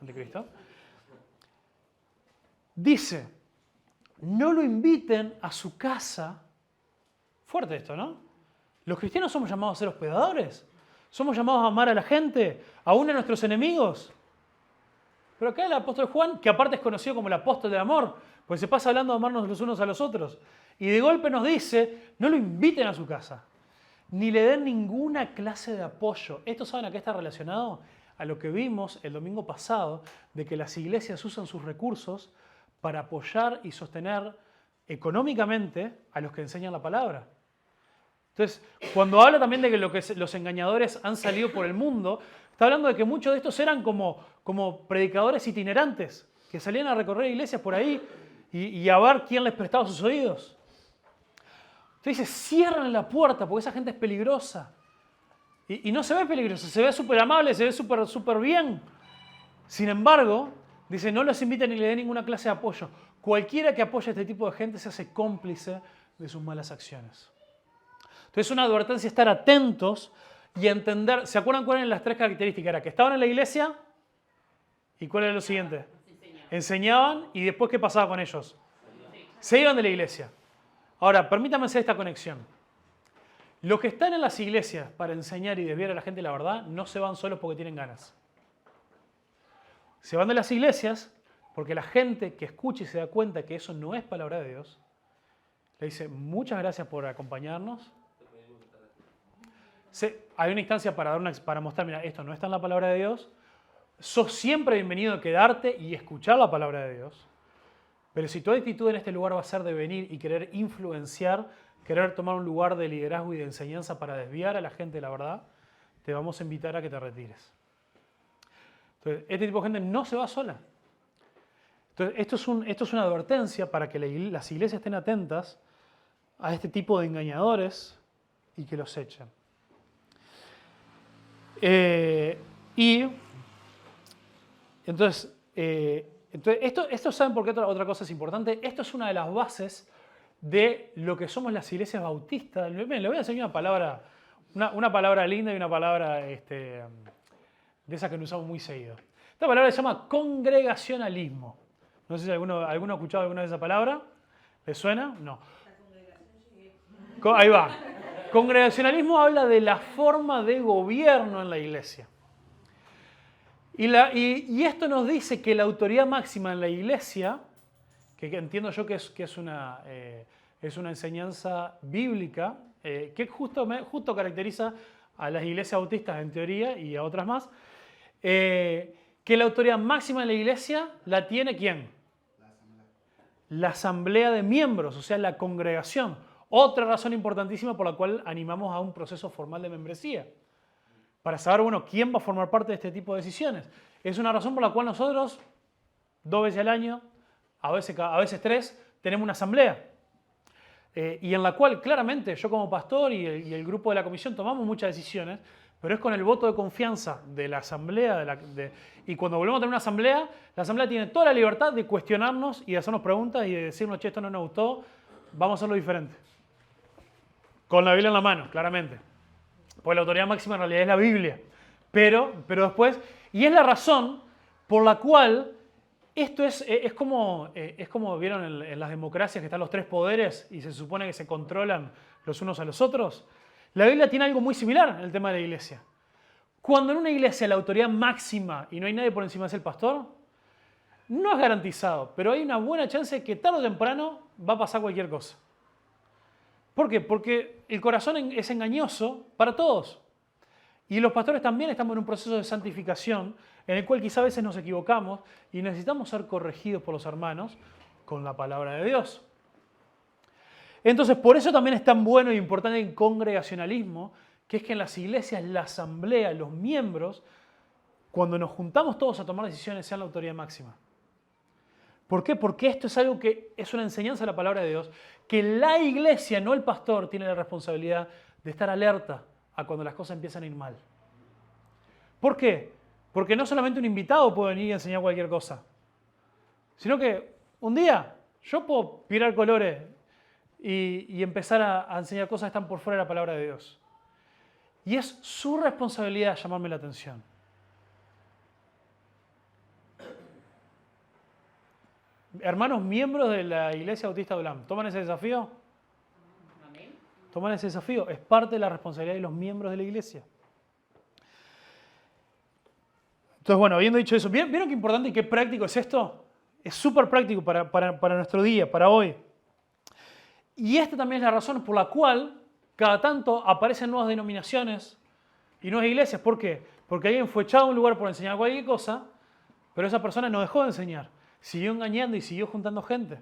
anticristo, dice, no lo inviten a su casa. Fuerte esto, ¿no? Los cristianos somos llamados a ser hospedadores. Somos llamados a amar a la gente, aún a nuestros enemigos. Pero acá el apóstol Juan, que aparte es conocido como el apóstol del amor, pues se pasa hablando de amarnos los unos a los otros. Y de golpe nos dice, no lo inviten a su casa, ni le den ninguna clase de apoyo. ¿Esto saben a qué está relacionado? A lo que vimos el domingo pasado, de que las iglesias usan sus recursos para apoyar y sostener económicamente a los que enseñan la palabra. Entonces, cuando habla también de que los engañadores han salido por el mundo, está hablando de que muchos de estos eran como predicadores itinerantes, que salían a recorrer iglesias por ahí y a ver quién les prestaba sus oídos. Entonces dice, cierren la puerta porque esa gente es peligrosa. Y no se ve peligrosa, se ve súper amable, se ve súper bien. Sin embargo, dice, no los inviten ni le den ninguna clase de apoyo. Cualquiera que apoye a este tipo de gente se hace cómplice de sus malas acciones. Entonces, una advertencia es estar atentos y entender. ¿Se acuerdan cuáles eran las tres características? Era que estaban en la iglesia y ¿cuál era lo siguiente? Enseñaban y después ¿qué pasaba con ellos? Se iban de la iglesia. Ahora, permítanme hacer esta conexión. Los que están en las iglesias para enseñar y desviar a la gente la verdad no se van solos porque tienen ganas. Se van de las iglesias porque la gente que escucha y se da cuenta que eso no es palabra de Dios, Le dice, muchas gracias por acompañarnos. Hay una instancia para mostrar, mira, esto no está en la palabra de Dios. Sos siempre bienvenido a quedarte y escuchar la palabra de Dios. Pero si tu actitud en este lugar va a ser de venir y querer influenciar, querer tomar un lugar de liderazgo y de enseñanza para desviar a la gente de la verdad, te vamos a invitar a que te retires. Entonces, este tipo de gente no se va sola. Entonces, esto es una advertencia para que las iglesias estén atentas a este tipo de engañadores y que los echen. Y entonces, esto ¿saben por qué otra cosa es importante? Esto es una de las bases de lo que somos las iglesias bautistas. Le voy a enseñar una palabra linda y una palabra de esa que no usamos muy seguido. Esta palabra se llama congregacionalismo. No sé si alguno ha escuchado alguna vez esa palabra. ¿Le suena? No. Ahí va. Congregacionalismo habla de la forma de gobierno en la iglesia. Y esto nos dice que la autoridad máxima en la iglesia, que entiendo yo que es una enseñanza bíblica, que justo caracteriza a las iglesias bautistas en teoría y a otras más, que la autoridad máxima en la iglesia la tiene ¿quién? La asamblea de miembros, o sea, la congregación. Otra razón importantísima por la cual animamos a un proceso formal de membresía. Para saber, bueno, quién va a formar parte de este tipo de decisiones. Es una razón por la cual nosotros, 2 veces al año, a veces 3, tenemos una asamblea. Y en la cual claramente yo como pastor y el grupo de la comisión tomamos muchas decisiones, pero es con el voto de confianza de la asamblea. Y cuando volvemos a tener una asamblea, la asamblea tiene toda la libertad de cuestionarnos y de hacernos preguntas y de decirnos, che, esto no nos gustó, vamos a hacerlo diferente. Con la Biblia en la mano, claramente. Porque la autoridad máxima en realidad es la Biblia. Pero después, y es la razón por la cual esto es como vieron en las democracias que están los 3 poderes y se supone que se controlan los unos a los otros. La Biblia tiene algo muy similar en el tema de la iglesia. Cuando en una iglesia la autoridad máxima y no hay nadie por encima es el pastor, no es garantizado, pero hay una buena chance de que tarde o temprano va a pasar cualquier cosa. ¿Por qué? Porque el corazón es engañoso para todos. Y los pastores también estamos en un proceso de santificación en el cual quizá a veces nos equivocamos y necesitamos ser corregidos por los hermanos con la palabra de Dios. Entonces, por eso también es tan bueno e importante el congregacionalismo, que es que en las iglesias, la asamblea, los miembros, cuando nos juntamos todos a tomar decisiones, sean la autoridad máxima. ¿Por qué? Porque esto es algo que es una enseñanza de la palabra de Dios, que la iglesia, no el pastor, tiene la responsabilidad de estar alerta a cuando las cosas empiezan a ir mal. ¿Por qué? Porque no solamente un invitado puede venir y enseñar cualquier cosa, sino que un día yo puedo pirar colores y empezar a enseñar cosas que están por fuera de la palabra de Dios. Y es su responsabilidad llamarme la atención. Hermanos miembros de la Iglesia Bautista de Olam, ¿toman ese desafío? Amén. Toman ese desafío. Es parte de la responsabilidad de los miembros de la iglesia. Entonces, bueno, habiendo dicho eso, ¿vieron qué importante y qué práctico es esto? Es súper práctico para nuestro día, para hoy. Y esta también es la razón por la cual cada tanto aparecen nuevas denominaciones y nuevas iglesias. ¿Por qué? Porque alguien fue echado a un lugar por enseñar cualquier cosa, pero esa persona no dejó de enseñar. Siguió engañando y siguió juntando gente.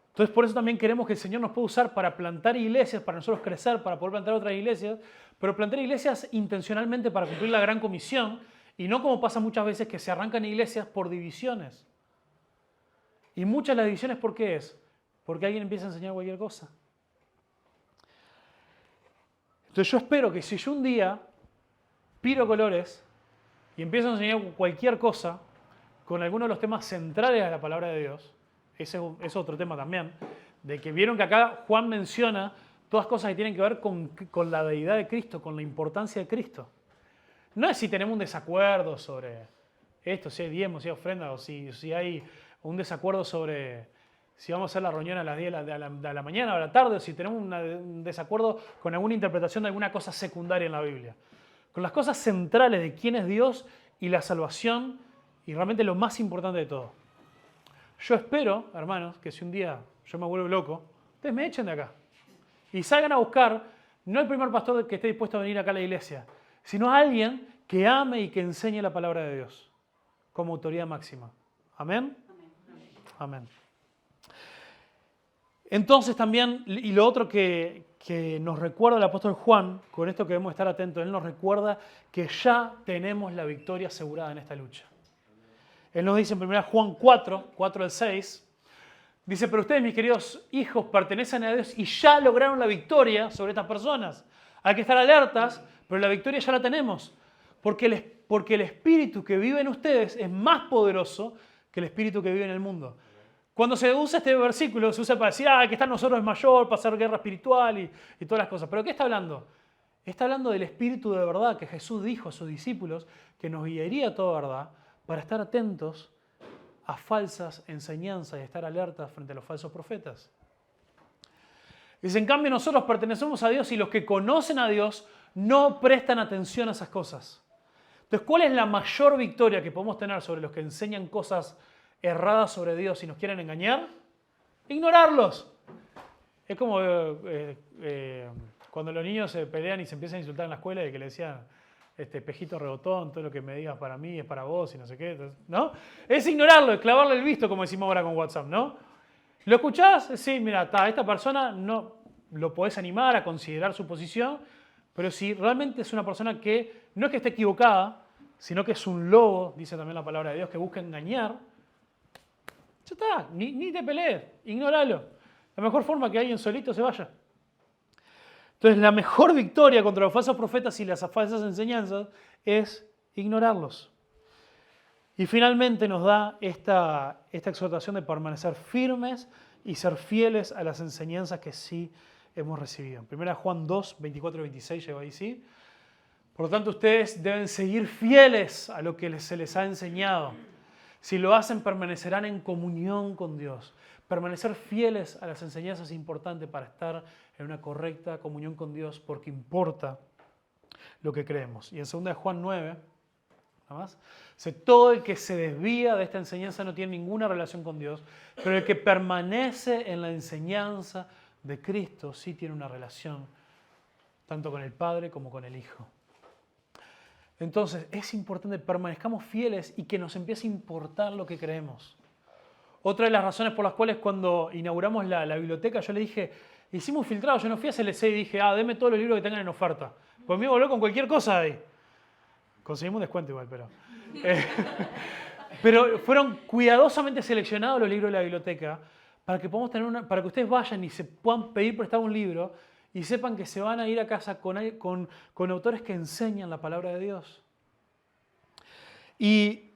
Entonces por eso también queremos que el Señor nos pueda usar para plantar iglesias, para nosotros crecer, para poder plantar otras iglesias, pero plantar iglesias intencionalmente para cumplir la gran comisión y no como pasa muchas veces que se arrancan iglesias por divisiones. Y muchas de las divisiones, ¿por qué es? Porque alguien empieza a enseñar cualquier cosa. Entonces yo espero que si yo un día piro colores y empiezo a enseñar cualquier cosa, con algunos de los temas centrales de la palabra de Dios, ese es otro tema también, de que vieron que acá Juan menciona todas cosas que tienen que ver con la deidad de Cristo, con la importancia de Cristo. No es si tenemos un desacuerdo sobre esto, si hay diezmo, si hay ofrenda, o si hay un desacuerdo sobre si vamos a hacer la reunión a las 10 de la mañana o a la tarde, o si tenemos un desacuerdo con alguna interpretación de alguna cosa secundaria en la Biblia. Con las cosas centrales de quién es Dios y la salvación, y realmente lo más importante de todo. Yo espero, hermanos, que si un día yo me vuelvo loco, ustedes me echen de acá. Y salgan a buscar, no el primer pastor que esté dispuesto a venir acá a la iglesia, sino a alguien que ame y que enseñe la palabra de Dios como autoridad máxima. ¿Amén? Amén. Entonces también, y lo otro que nos recuerda el apóstol Juan, con esto que debemos estar atentos, él nos recuerda que ya tenemos la victoria asegurada en esta lucha. Él nos dice en 1 Juan 4 al 6, dice, pero ustedes, mis queridos hijos, pertenecen a Dios y ya lograron la victoria sobre estas personas. Hay que estar alertas, pero la victoria ya la tenemos. Porque el espíritu que vive en ustedes es más poderoso que el espíritu que vive en el mundo. Cuando se usa este versículo, se usa para decir, que está en nosotros es mayor, para hacer guerra espiritual y todas las cosas. ¿Pero qué está hablando? Está hablando del espíritu de verdad que Jesús dijo a sus discípulos que nos guiaría a toda verdad para estar atentos a falsas enseñanzas y estar alertas frente a los falsos profetas. Dice, en cambio nosotros pertenecemos a Dios y los que conocen a Dios no prestan atención a esas cosas. Entonces, ¿cuál es la mayor victoria que podemos tener sobre los que enseñan cosas erradas sobre Dios y nos quieren engañar? Ignorarlos. Es como cuando los niños se pelean y se empiezan a insultar en la escuela y que le decían, pejito rebotón, todo lo que me digas para mí es para vos y no sé qué, ¿no? Es ignorarlo, es clavarle el visto, como decimos ahora con WhatsApp, ¿no? ¿Lo escuchás? Sí, mira, esta persona no lo podés animar a considerar su posición, pero si realmente es una persona que no es que esté equivocada, sino que es un lobo, dice también la palabra de Dios, que busca engañar, ya está, ni te pelees, ignóralo. La mejor forma que alguien solito se vaya. Entonces, la mejor victoria contra los falsos profetas y las falsas enseñanzas es ignorarlos. Y finalmente nos da esta exhortación de permanecer firmes y ser fieles a las enseñanzas que sí hemos recibido. En 1 Juan 2, 24 y 26 llegó ahí, ¿sí? Por lo tanto, ustedes deben seguir fieles a lo que se les ha enseñado. Si lo hacen, permanecerán en comunión con Dios. Permanecer fieles a las enseñanzas es importante para estar en una correcta comunión con Dios porque importa lo que creemos. Y en 2 Juan 9, nada más, dice, todo el que se desvía de esta enseñanza no tiene ninguna relación con Dios, pero el que permanece en la enseñanza de Cristo sí tiene una relación tanto con el Padre como con el Hijo. Entonces, es importante que permanezcamos fieles y que nos empiece a importar lo que creemos. Otra de las razones por las cuales cuando inauguramos la biblioteca, yo le dije, hicimos un filtrado, yo no fui a CLC y dije, deme todos los libros que tengan en oferta. Pues me voló con cualquier cosa ahí. Conseguimos un descuento igual, pero fueron cuidadosamente seleccionados los libros de la biblioteca para que podamos tener para que ustedes vayan y se puedan pedir prestado un libro y sepan que se van a ir a casa con autores que enseñan la palabra de Dios. Y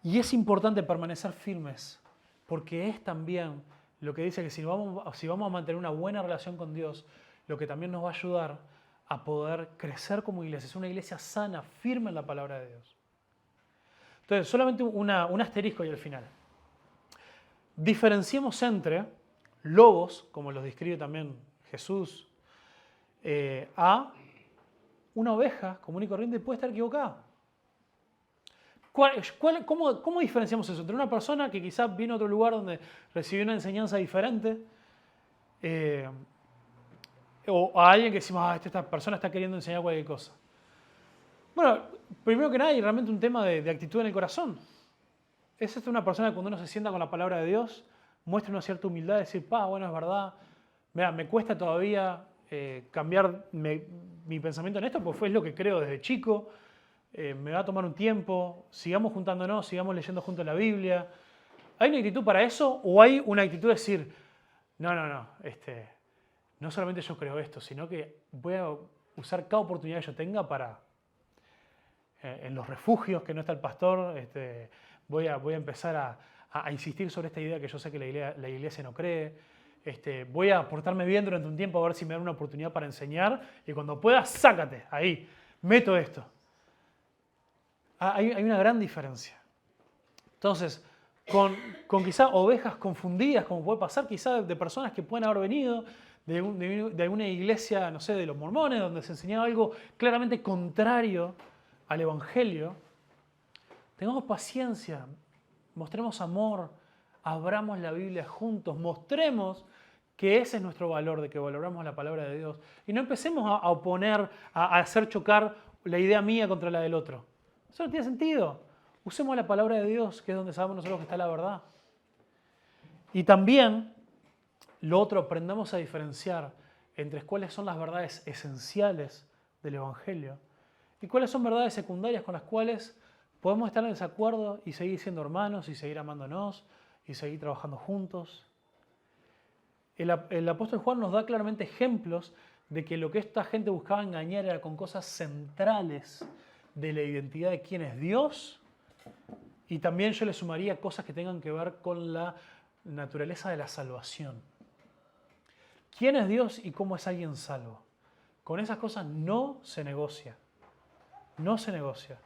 es importante permanecer firmes, porque es también lo que dice que si vamos a mantener una buena relación con Dios, lo que también nos va a ayudar a poder crecer como iglesia, es una iglesia sana, firme en la palabra de Dios. Entonces, solamente un asterisco y al final. Diferenciemos entre lobos, como los describe también Jesús, a una oveja común y corriente puede estar equivocada. ¿Cómo diferenciamos eso? Entre una persona que quizás vino a otro lugar donde recibió una enseñanza diferente o a alguien que decimos, esta persona está queriendo enseñar cualquier cosa. Bueno, primero que nada hay realmente un tema de actitud en el corazón. Es una persona que cuando uno se sienta con la palabra de Dios muestra una cierta humildad de decir, bueno, es verdad, mira, me cuesta todavía cambiar mi pensamiento en esto, porque es lo que creo desde chico, me va a tomar un tiempo, sigamos juntándonos, sigamos leyendo juntos la Biblia. ¿Hay una actitud para eso o hay una actitud de decir, no solamente yo creo esto, sino que voy a usar cada oportunidad que yo tenga para, en los refugios que no está el pastor, voy a empezar a insistir sobre esta idea que yo sé que la iglesia no cree. Voy a portarme bien durante un tiempo a ver si me dan una oportunidad para enseñar y cuando pueda, sácate, ahí, meto esto. Hay una gran diferencia. Entonces, con quizá ovejas confundidas, como puede pasar quizá de personas que pueden haber venido de alguna iglesia, no sé, de los mormones, donde se enseñaba algo claramente contrario al Evangelio, Tengamos paciencia, mostremos amor, abramos la Biblia juntos, mostremos que ese es nuestro valor, de que valoramos la palabra de Dios. Y no empecemos a oponer, a hacer chocar la idea mía contra la del otro. Eso no tiene sentido. Usemos la palabra de Dios, que es donde sabemos nosotros que está la verdad. Y también, lo otro, aprendamos a diferenciar entre cuáles son las verdades esenciales del Evangelio y cuáles son verdades secundarias con las cuales podemos estar en desacuerdo y seguir siendo hermanos y seguir amándonos y seguir trabajando juntos. El apóstol Juan nos da claramente ejemplos de que lo que esta gente buscaba engañar era con cosas centrales de la identidad de quién es Dios, y también yo le sumaría cosas que tengan que ver con la naturaleza de la salvación. ¿Quién es Dios y cómo es alguien salvo? Con esas cosas no se negocia. No se negocia.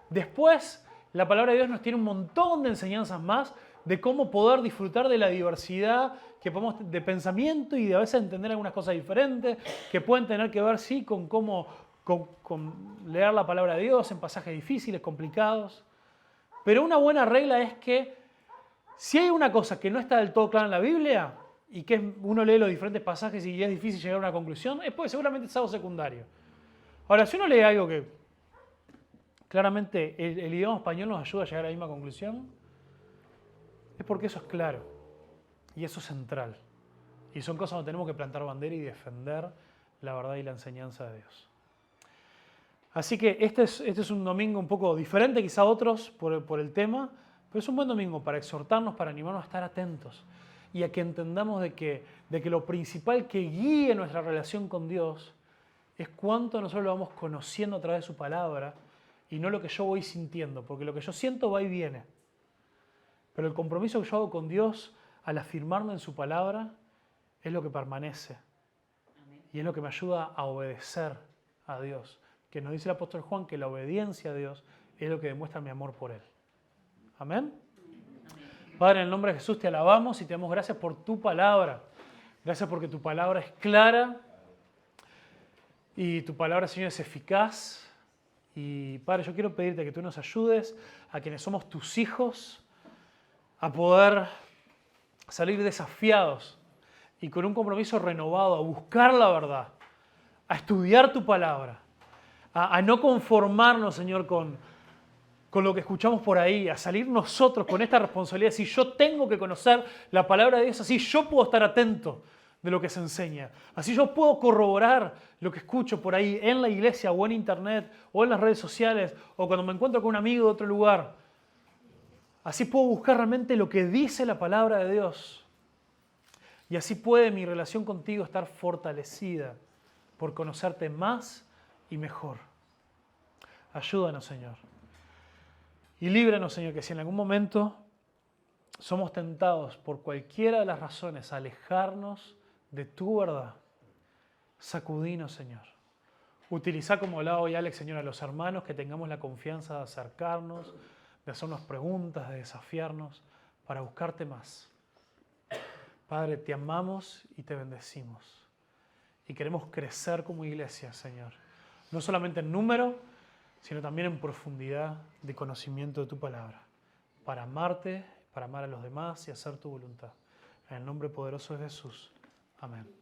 Después, la palabra de Dios nos tiene un montón de enseñanzas más de cómo poder disfrutar de la diversidad que podemos, de pensamiento y de a veces entender algunas cosas diferentes, que pueden tener que ver, sí, con cómo con leer la palabra de Dios en pasajes difíciles, complicados. Pero una buena regla es que si hay una cosa que no está del todo clara en la Biblia y que uno lee los diferentes pasajes y es difícil llegar a una conclusión, es porque seguramente es algo secundario. Ahora, si uno lee algo que claramente el idioma español nos ayuda a llegar a la misma conclusión, es porque eso es claro y eso es central. Y son cosas donde tenemos que plantar bandera y defender la verdad y la enseñanza de Dios. Así que este es un domingo un poco diferente quizá a otros por el tema, pero es un buen domingo para exhortarnos, para animarnos a estar atentos y a que entendamos de que lo principal que guíe nuestra relación con Dios es cuánto nosotros lo vamos conociendo a través de su palabra y no lo que yo voy sintiendo, porque lo que yo siento va y viene. Pero el compromiso que yo hago con Dios al afirmarme en su palabra es lo que permanece. Amén. Y es lo que me ayuda a obedecer a Dios. Que nos dice el apóstol Juan que la obediencia a Dios es lo que demuestra mi amor por Él. Amén. Amén. Padre, en el nombre de Jesús te alabamos y te damos gracias por tu palabra. Gracias porque tu palabra es clara y tu palabra, Señor, es eficaz. Y Padre, yo quiero pedirte que tú nos ayudes a quienes somos tus hijos a poder salir desafiados y con un compromiso renovado a buscar la verdad, a estudiar tu palabra, a no conformarnos, Señor, con lo que escuchamos por ahí, a salir nosotros con esta responsabilidad. Si yo tengo que conocer la palabra de Dios, así yo puedo estar atento de lo que se enseña. Así yo puedo corroborar lo que escucho por ahí en la iglesia o en internet o en las redes sociales o cuando me encuentro con un amigo de otro lugar. Así puedo buscar realmente lo que dice la palabra de Dios. Y así puede mi relación contigo estar fortalecida por conocerte más y mejor. Ayúdanos, Señor. Y líbranos, Señor, que si en algún momento somos tentados por cualquiera de las razones a alejarnos de tu verdad, sacudinos, Señor. Utiliza, como hablaba hoy Alex, Señor, a los hermanos, que tengamos la confianza de acercarnos, de hacernos preguntas, de desafiarnos, para buscarte más. Padre, te amamos y te bendecimos. Y queremos crecer como iglesia, Señor. No solamente en número, sino también en profundidad de conocimiento de tu palabra. Para amarte, para amar a los demás y hacer tu voluntad. En el nombre poderoso de Jesús. Amén.